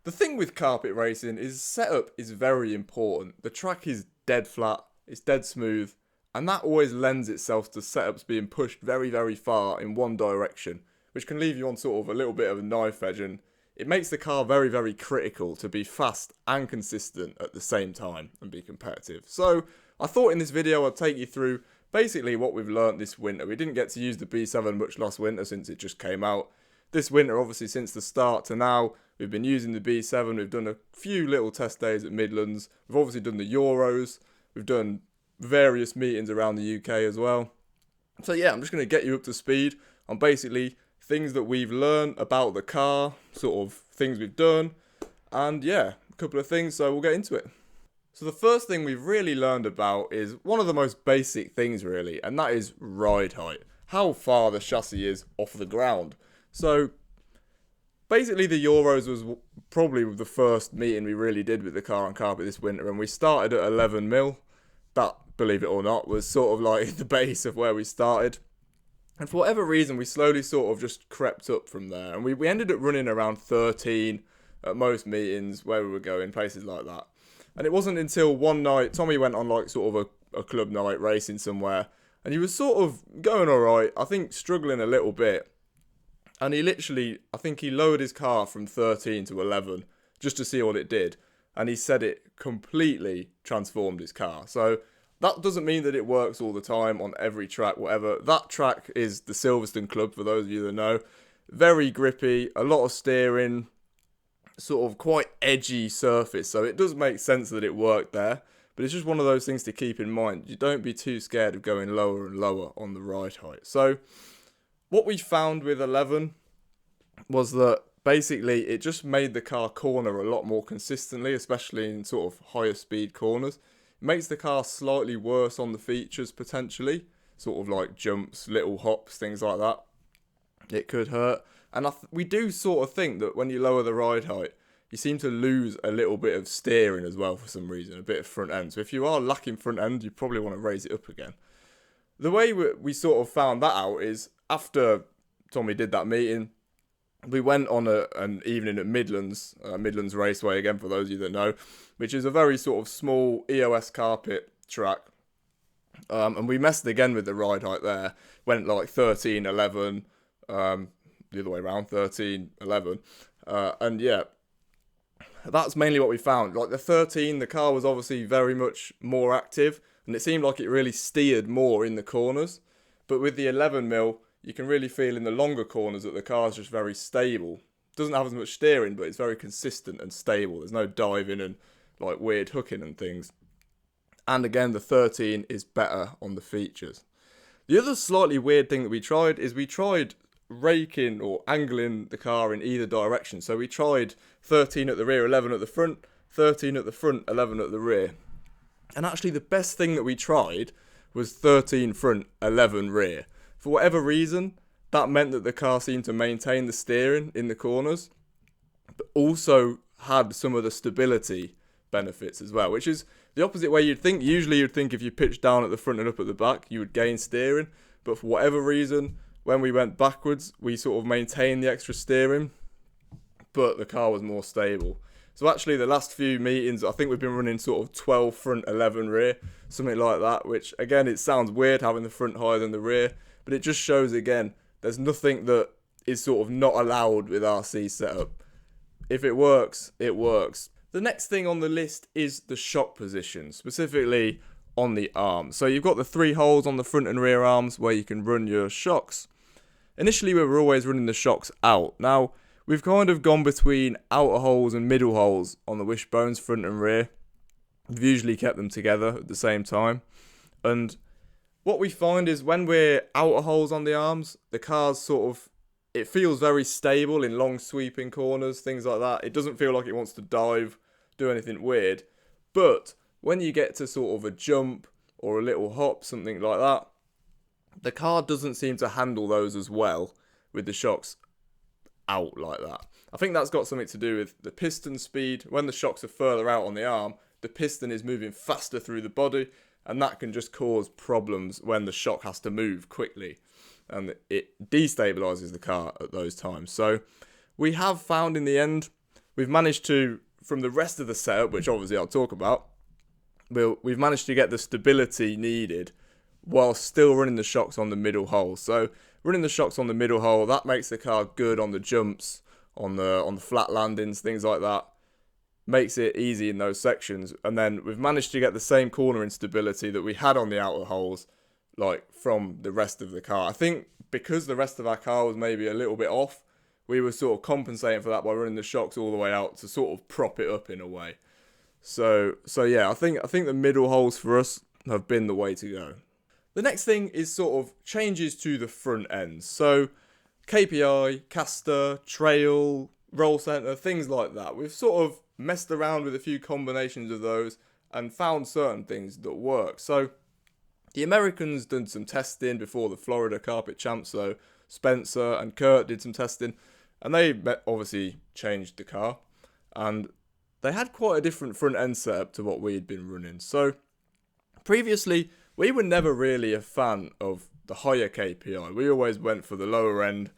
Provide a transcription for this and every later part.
The thing with carpet racing is setup is very important. The track is dead flat, it's dead smooth, and that always lends itself to setups being pushed very, very far in one direction, which can leave you on sort of a little bit of a knife edge, and it makes the car very, very critical to be fast and consistent at the same time and be competitive. So I thought in this video I'd take you through basically what we've learnt this winter. We didn't get to use the B7 much last winter since it just came out. This winter, obviously, since the start to now, we've been using the B7. We've done a few little test days at Midlands. We've obviously done the Euros. We've done various meetings around the UK as well. So yeah, I'm just going to get you up to speed on basically things that we've learned about the car, sort of things we've done, and yeah, a couple of things, so we'll get into it. So the first thing we've really learned about is one of the most basic things really, and that is ride height. How far the chassis is off the ground. So basically the Euros was probably the first meeting we really did with the car on carpet this winter, and we started at 11 mil. That, believe it or not, was sort of like the base of where we started. And for whatever reason, we slowly sort of just crept up from there. And we ended up running around 13 at most meetings where we were going, places like that. And it wasn't until one night, Tommy went on like sort of a club night racing somewhere. And he was sort of going alright, I think struggling a little bit. And he literally, I think he lowered his car from 13 to 11 just to see what it did. And he said it completely transformed his car. So that doesn't mean that it works all the time on every track, whatever. That track is the Silverstone Club, for those of you that know. Very grippy, a lot of steering, sort of quite edgy surface. So it does make sense that it worked there. But it's just one of those things to keep in mind. You don't be too scared of going lower and lower on the ride height. So what we found with 11 was that basically it just made the car corner a lot more consistently, especially in sort of higher speed corners. It makes the car slightly worse on the features potentially, sort of like jumps, little hops, things like that. It could hurt. And we do sort of think that when you lower the ride height, you seem to lose a little bit of steering as well for some reason, a bit of front end. So if you are lacking front end, you probably want to raise it up again. The way we sort of found that out is after Tommy did that meeting, we went on an evening at Midlands, Midlands Raceway again for those of you that know, which is a very sort of small EOS carpet track. And we messed again with the ride height there. Went like 13, 11, the other way around, 13, 11. And yeah, that's mainly what we found. Like the 13, the car was obviously very much more active, and it seemed like it really steered more in the corners. But with the 11 mil, you can really feel in the longer corners that the car's just very stable. Doesn't have as much steering, but it's very consistent and stable. There's no diving and like weird hooking and things. And again, the 13 is better on the features. The other slightly weird thing that we tried is we tried raking or angling the car in either direction. So we tried 13 at the rear, 11 at the front, 13 at the front, 11 at the rear. And actually the best thing that we tried was 13 front, 11 rear. For whatever reason, that meant that the car seemed to maintain the steering in the corners, but also had some of the stability benefits as well, which is the opposite way you'd think. Usually you'd think if you pitched down at the front and up at the back, you would gain steering. But for whatever reason, when we went backwards, we sort of maintained the extra steering, but the car was more stable. So actually the last few meetings, I think we've been running sort of 12 front, 11 rear, something like that, which again, it sounds weird having the front higher than the rear, but it just shows again, there's nothing that is sort of not allowed with RC setup. If it works, it works. The next thing on the list is the shock position, specifically on the arms. So you've got the 3 holes on the front and rear arms where you can run your shocks. Initially, we were always running the shocks out. Now, we've kind of gone between outer holes and middle holes on the wishbones, front and rear. We've usually kept them together at the same time. And what we find is when we're outer holes on the arms, the car's sort of, it feels very stable in long sweeping corners, things like that. It doesn't feel like it wants to dive, do anything weird. But when you get to sort of a jump or a little hop, something like that, the car doesn't seem to handle those as well with the shocks out like that. I think that's got something to do with the piston speed. When the shocks are further out on the arm, the piston is moving faster through the body, and that can just cause problems when the shock has to move quickly, and it destabilizes the car at those times. So we have found in the end we've managed to, from the rest of the setup, which obviously I'll talk about, we've managed to get the stability needed while still running the shocks on the middle hole. So running the shocks on the middle hole, that makes the car good on the jumps, on the flat landings, things like that. Makes it easy in those sections. And then we've managed to get the same cornering stability that we had on the outer holes, like from the rest of the car. I think because the rest of our car was maybe a little bit off, we were sort of compensating for that by running the shocks all the way out to sort of prop it up in a way. So yeah, I think the middle holes for us have been the way to go. The next thing is sort of changes to the front ends. So KPI, caster, trail, roll center, things like that. We've sort of messed around with a few combinations of those and found certain things that work. So the Americans done some testing before the Florida Carpet Champs, so Spencer and Kurt did some testing, and they obviously changed the car, and they had quite a different front end setup to what we had been running. So previously, we were never really a fan of the higher KPI. We always went for the lower end,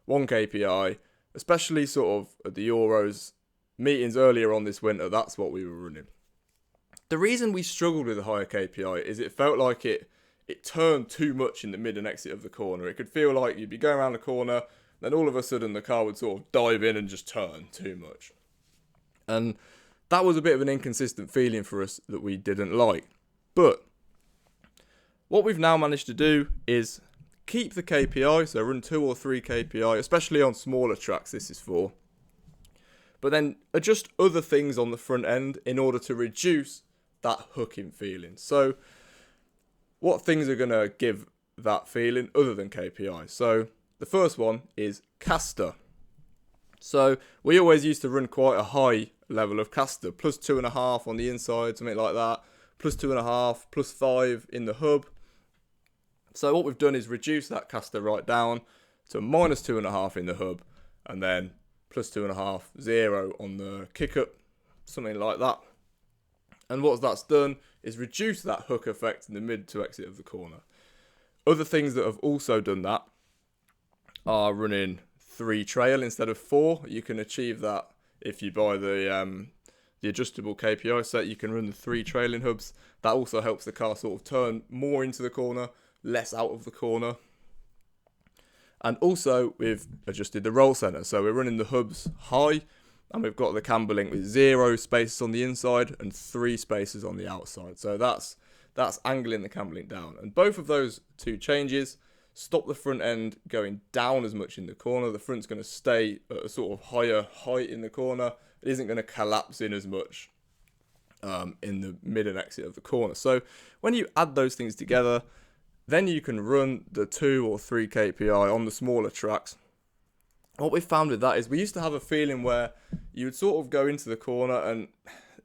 1 KPI, especially sort of at the Euros meetings earlier on this winter. That's what we were running. The reason we struggled with the higher KPI is it felt like it turned too much in the mid and exit of the corner. It could feel like you'd be going around the corner, then all of a sudden the car would sort of dive in and just turn too much. And that was a bit of an inconsistent feeling for us that we didn't like. But what we've now managed to do is keep the KPI, so run 2 or 3 KPI, especially on smaller tracks this is for, but then adjust other things on the front end in order to reduce that hooking feeling. So what things are going to give that feeling other than KPI? So the first one is caster. So we always used to run quite a high level of caster, plus 2.5 on the inside, something like that, plus 2.5, plus 5 in the hub. So what we've done is reduce that caster right down to minus 2.5 in the hub, and then plus 2.5, 0 on the kick up, something like that. And what that's done is reduce that hook effect in the mid to exit of the corner. Other things that have also done that are running 3 trail instead of 4. You can achieve that if you buy the adjustable KPI set. You can run the 3 trailing hubs. That also helps the car sort of turn more into the corner, less out of the corner. And also we've adjusted the roll center, so we're running the hubs high, and we've got the camber link with 0 spaces on the inside and 3 spaces on the outside. So that's angling the camber link down. And both of those 2 changes stop the front end going down as much in the corner. The front's going to stay at a sort of higher height in the corner. It isn't going to collapse in as much in the mid and exit of the corner. So when you add those things together, then you can run the 2 or 3 KPI on the smaller tracks. What we found with that is we used to have a feeling where you would sort of go into the corner and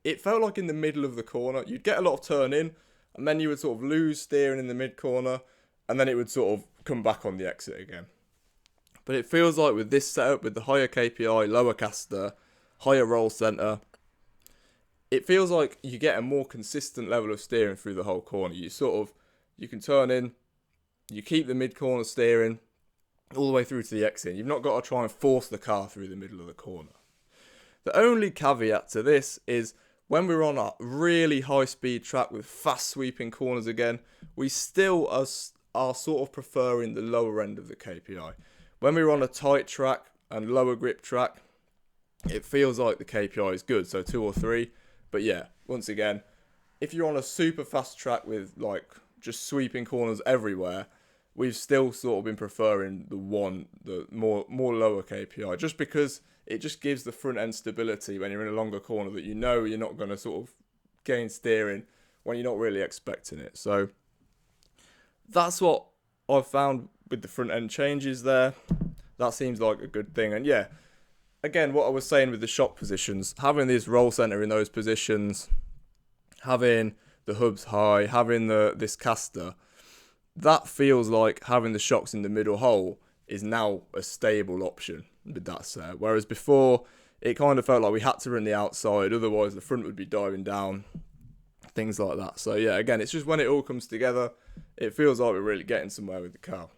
it felt like in the middle of the corner, you'd get a lot of turn in, and then you would sort of lose steering in the mid corner, and then it would sort of come back on the exit again. But it feels like with this setup, with the higher KPI, lower caster, higher roll center, it feels like you get a more consistent level of steering through the whole corner. You can turn in, you keep the mid corner steering all the way through to the exit. You've not got to try and force the car through the middle of the corner. The only caveat to this is when we're on a really high speed track with fast sweeping corners again, we still are sort of preferring the lower end of the KPI. When we're on a tight track and lower grip track, it feels like the KPI is good, so 2 or 3. But yeah, once again, if you're on a super fast track with like just sweeping corners everywhere, we've still sort of been preferring the more lower KPI, just because it just gives the front end stability when you're in a longer corner that you know you're not going to sort of gain steering when you're not really expecting it. So that's what I've found with the front end changes there. That seems like a good thing. And yeah, again, what I was saying with the shock positions, having this roll center in those positions, having the hubs high, having this caster, that feels like having the shocks in the middle hole is now a stable option with that set. Whereas before, it kind of felt like we had to run the outside, otherwise the front would be diving down, things like that. So yeah, again, it's just when it all comes together, it feels like we're really getting somewhere with the car.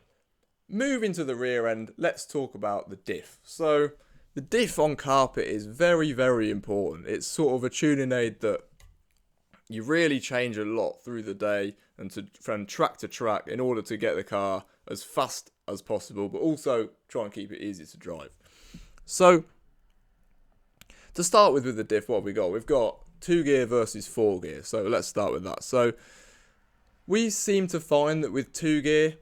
Moving to the rear end, let's talk about the diff. So The diff on carpet is very, very important. It's sort of a tuning aid that you really change a lot through the day and from track to track in order to get the car as fast as possible, but also try and keep it easy to drive. So, to start with the diff, what have we got? We've got 2 gear versus 4 gear. So let's start with that. So we seem to find that with 2 gear,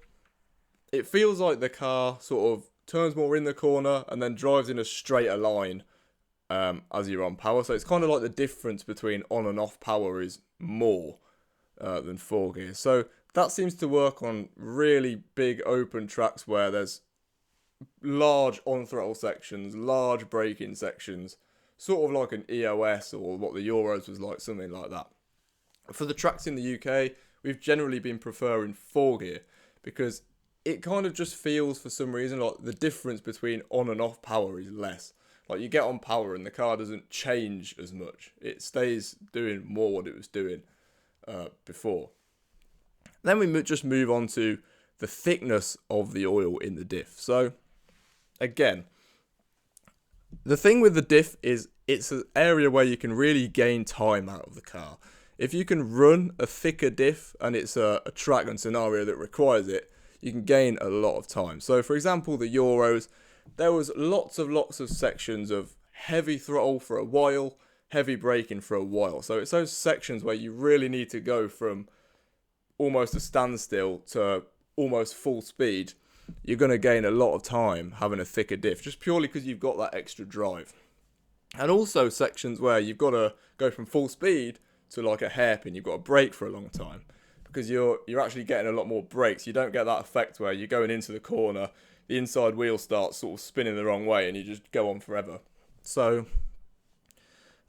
it feels like the car sort of turns more in the corner and then drives in a straighter line as you're on power. So it's kind of like the difference between on and off power is more than 4 gear. So that seems to work on really big open tracks where there's large on throttle sections, large braking sections, sort of like an EOS or what the Euros was like, something like that. For the tracks in the UK, we've generally been preferring 4 gear because it kind of just feels for some reason like the difference between on and off power is less. Like you get on power and the car doesn't change as much. It stays doing more what it was doing before. Then we just move on to the thickness of the oil in the diff. So again, the thing with the diff is it's an area where you can really gain time out of the car. If you can run a thicker diff and it's a track and scenario that requires it, you can gain a lot of time. So for example, the Euros, there was lots of sections of heavy throttle for a while, heavy braking for a while. So it's those sections where you really need to go from almost a standstill to almost full speed. You're going to gain a lot of time having a thicker diff, just purely because you've got that extra drive. And also sections where you've got to go from full speed to like a hairpin, you've got to brake for a long time. Because you're actually getting a lot more brakes. You don't get that effect where you're going into the corner, the inside wheel starts sort of spinning the wrong way and you just go on forever. So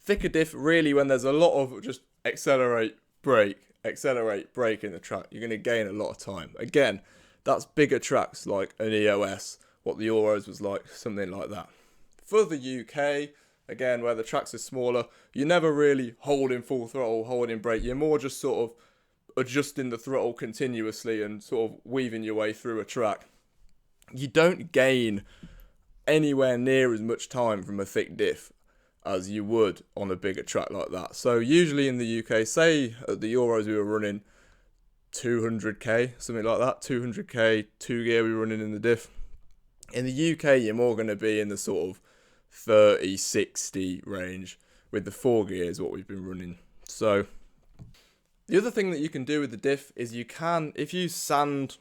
thicker diff, really when there's a lot of just accelerate, brake in the track, you're going to gain a lot of time. Again, that's bigger tracks like an EOS, what the Euros was like, something like that. For the UK, again, where the tracks are smaller, you're never really holding full throttle, holding brake. You're more just sort of adjusting the throttle continuously and sort of weaving your way through a track. You don't gain anywhere near as much time from a thick diff as you would on a bigger track like that. So usually in the UK, say at the Euros we were running 200k, something like that, 200k, 2 gear we were running in the diff. In the UK, you're more going to be in the sort of 30, 60 range with the 4 gears, what we've been running. So the other thing that you can do with the diff is you can, if you sand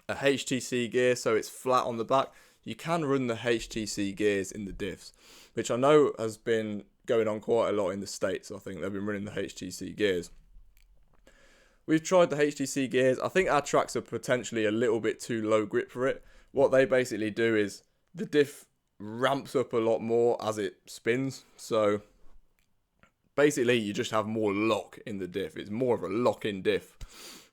a HTC gear so it's flat on the back, you can run the HTC gears in the diffs, which I know has been going on quite a lot in the States. I think they've been running the HTC gears. We've tried the HTC gears. I think our tracks are potentially a little bit too low grip for it. What they basically do is the diff ramps up a lot more as it spins. So basically you just have more lock in the diff. It's more of a lock-in diff.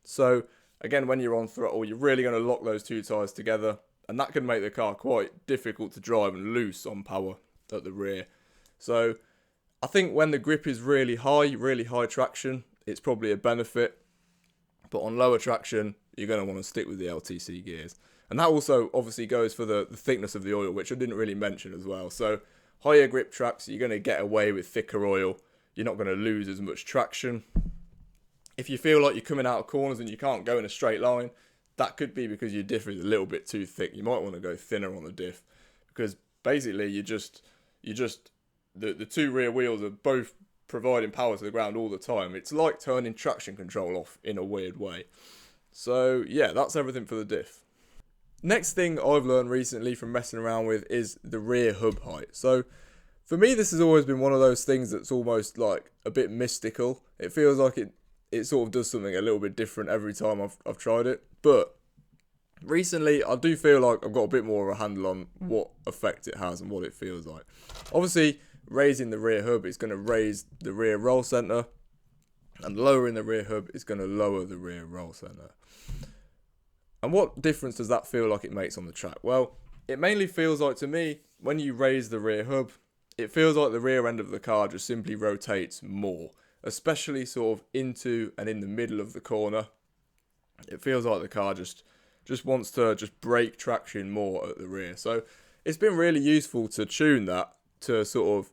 So again, when you're on throttle, you're really going to lock those two tyres together. And that can make the car quite difficult to drive and loose on power at the rear. So I think when the grip is really high traction, it's probably a benefit. But on lower traction, you're going to want to stick with the LTC gears. And that also obviously goes for the thickness of the oil, which I didn't really mention as well. So higher grip tracks, you're going to get away with thicker oil. You're not going to lose as much traction. If you feel like you're coming out of corners and you can't go in a straight line, that could be because your diff is a little bit too thick. You might want to go thinner on the diff because basically the two rear wheels are both providing power to the ground all the time. It's like turning traction control off in a weird way. So yeah, that's everything for the diff. Next thing I've learned recently from messing around with is the rear hub height. So for me, this has always been one of those things that's almost like a bit mystical. It feels like it sort of does something a little bit different every time I've tried it. But recently, I do feel like I've got a bit more of a handle on what effect it has and what it feels like. Obviously, raising the rear hub is going to raise the rear roll centre, and lowering the rear hub is going to lower the rear roll centre. And what difference does that feel like it makes on the track? Well, it mainly feels like to me, when you raise the rear hub, it feels like the rear end of the car just simply rotates more, especially sort of into and in the middle of the corner. It feels like the car just wants to just break traction more at the rear. So it's been really useful to tune that, to sort of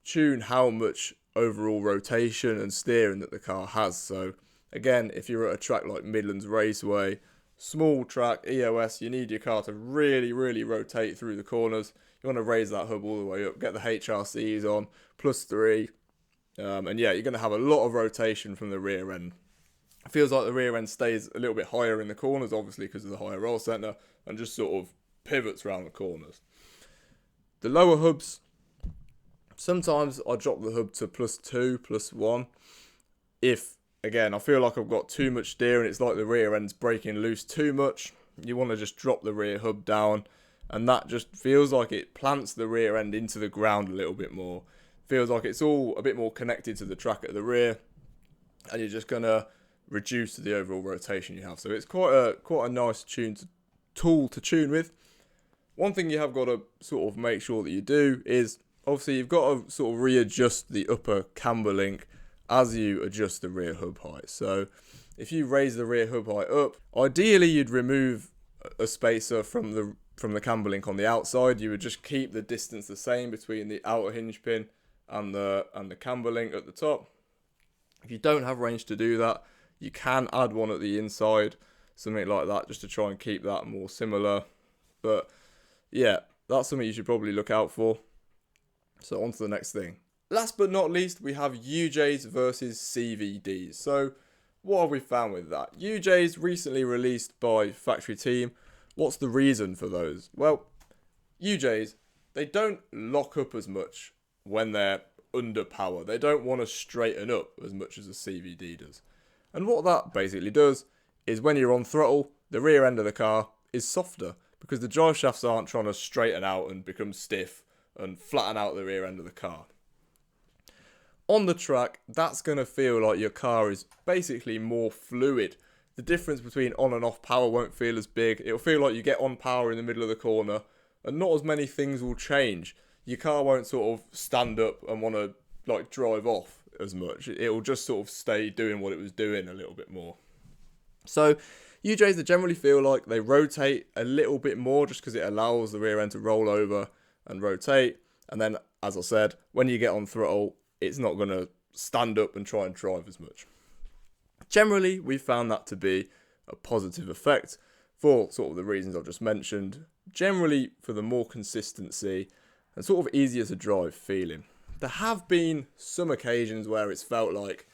tune how much overall rotation and steering that the car has. So again, if you're at a track like Midlands Raceway, small track, EOS, you need your car to really, really rotate through the corners. You want to raise that hub all the way up, get the HRCs on, +3. And yeah, you're going to have a lot of rotation from the rear end. It feels like the rear end stays a little bit higher in the corners, obviously because of the higher roll centre, and just sort of pivots around the corners. The lower hubs, sometimes I drop the hub to +2, +1. If, again, I feel like I've got too much steering, it's like the rear end's breaking loose too much, you want to just drop the rear hub down, and that just feels like it plants the rear end into the ground a little bit more. Feels like it's all a bit more connected to the track at the rear, and you're just going to reduce the overall rotation you have. So it's quite a nice tool to tune with. One thing you have got to sort of make sure that you do is, obviously you've got to sort of readjust the upper camber link as you adjust the rear hub height. So if you raise the rear hub height up, ideally you'd remove a spacer from the camber link on the outside. You would just keep the distance the same between the outer hinge pin and the camber link at the top. If you don't have range to do that, you can add one at the inside, something like that, just to try and keep that more similar. But yeah, that's something you should probably look out for. So on to the next thing. Last but not least, we have UJs versus CVDs. So what have we found with that? UJs recently released by Factory Team. What's the reason for those? Well, UJs, they don't lock up as much when they're under power. They don't want to straighten up as much as a CVD does. And what that basically does is when you're on throttle, the rear end of the car is softer because the drive shafts aren't trying to straighten out and become stiff and flatten out the rear end of the car. On the track, that's going to feel like your car is basically more fluid. The difference between on and off power won't feel as big. It'll feel like you get on power in the middle of the corner and not as many things will change. Your car won't sort of stand up and want to like drive off as much. It'll just sort of stay doing what it was doing a little bit more. So UJs, they generally feel like they rotate a little bit more just because it allows the rear end to roll over and rotate. And then, as I said, when you get on throttle, it's not going to stand up and try and drive as much. Generally, we found that to be a positive effect for sort of the reasons I've just mentioned. Generally, for the more consistency and sort of easier to drive feeling. There have been some occasions where it's felt like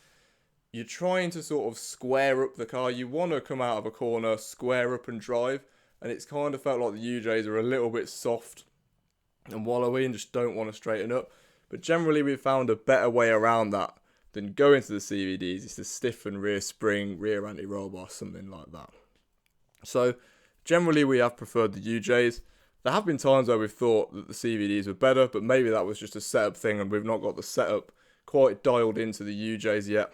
you're trying to sort of square up the car. You want to come out of a corner, square up and drive, and it's kind of felt like the UJs are a little bit soft and wallowy and just don't want to straighten up. But generally, we've found a better way around that than going to the CVDs. It's to stiffen rear spring, rear anti-roll bar, something like that. So generally, we have preferred the UJs. There have been times where we've thought that the CVDs were better, but maybe that was just a setup thing and we've not got the setup quite dialed into the UJs yet.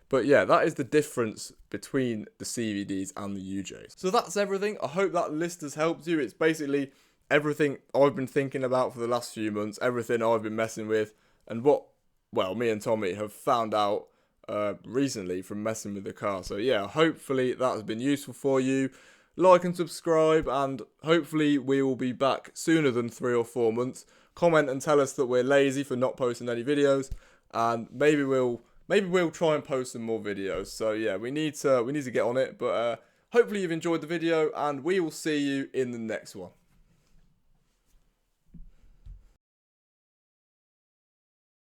But yeah, that is the difference between the CVDs and the UJs. So that's everything. I hope that list has helped you. It's basically everything I've been thinking about for the last few months, everything I've been messing with, and what, well, me and Tommy have found out recently from messing with the car. So yeah, hopefully that has been useful for you. Like and subscribe, and hopefully we will be back sooner than 3 or 4 months. Comment and tell us that we're lazy for not posting any videos, and maybe we'll try and post some more videos. So yeah, we need to get on it. But hopefully you've enjoyed the video, and we will see you in the next one.